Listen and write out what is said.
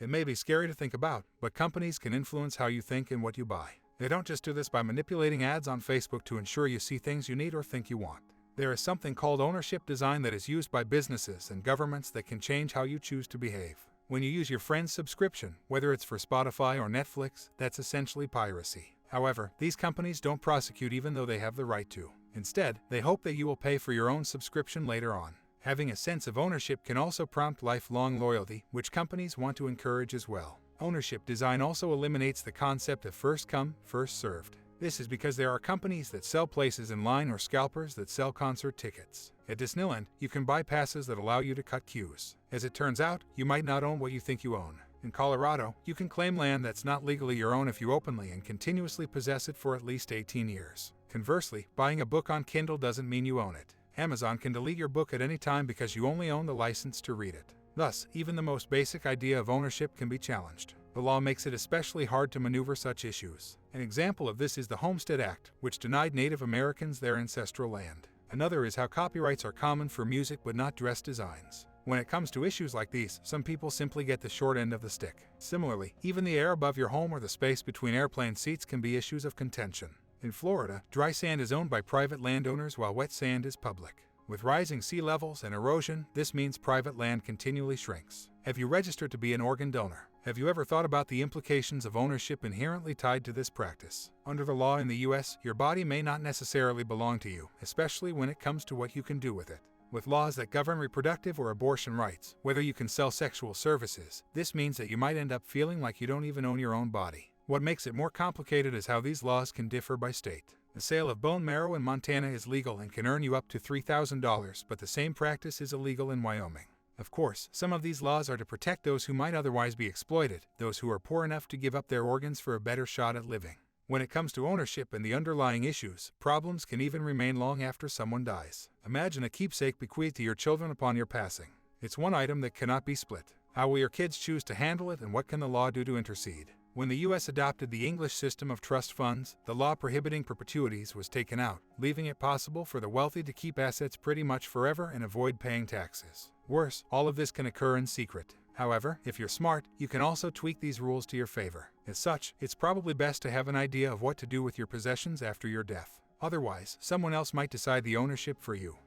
It may be scary to think about, but companies can influence how you think and what you buy. They don't just do this by manipulating ads on Facebook to ensure you see things you need or think you want. There is something called ownership design that is used by businesses and governments that can change how you choose to behave. When you use your friend's subscription, whether it's for Spotify or Netflix, that's essentially piracy. However, these companies don't prosecute even though they have the right to. Instead, they hope that you will pay for your own subscription later on. Having a sense of ownership can also prompt lifelong loyalty, which companies want to encourage as well. Ownership design also eliminates the concept of first come, first served. This is because there are companies that sell places in line or scalpers that sell concert tickets. At Disneyland, you can buy passes that allow you to cut queues. As it turns out, you might not own what you think you own. In Colorado, you can claim land that's not legally your own if you openly and continuously possess it for at least 18 years. Conversely, buying a book on Kindle doesn't mean you own it. Amazon can delete your book at any time because you only own the license to read it. Thus, even the most basic idea of ownership can be challenged. The law makes it especially hard to maneuver such issues. An example of this is the Homestead Act, which denied Native Americans their ancestral land. Another is how copyrights are common for music but not dress designs. When it comes to issues like these, some people simply get the short end of the stick. Similarly, even the air above your home or the space between airplane seats can be issues of contention. In Florida, dry sand is owned by private landowners while wet sand is public. With rising sea levels and erosion, this means private land continually shrinks. Have you registered to be an organ donor? Have you ever thought about the implications of ownership inherently tied to this practice? Under the law in the US, your body may not necessarily belong to you, especially when it comes to what you can do with it. With laws that govern reproductive or abortion rights, whether you can sell sexual services, this means that you might end up feeling like you don't even own your own body. What makes it more complicated is how these laws can differ by state. The sale of bone marrow in Montana is legal and can earn you up to $3,000, but the same practice is illegal in Wyoming. Of course, some of these laws are to protect those who might otherwise be exploited, those who are poor enough to give up their organs for a better shot at living. When it comes to ownership and the underlying issues, problems can even remain long after someone dies. Imagine a keepsake bequeathed to your children upon your passing. It's one item that cannot be split. How will your kids choose to handle it, and what can the law do to intercede? When the U.S. adopted the English system of trust funds, the law prohibiting perpetuities was taken out, leaving it possible for the wealthy to keep assets pretty much forever and avoid paying taxes. Worse, all of this can occur in secret. However, if you're smart, you can also tweak these rules to your favor. As such, it's probably best to have an idea of what to do with your possessions after your death. Otherwise, someone else might decide the ownership for you.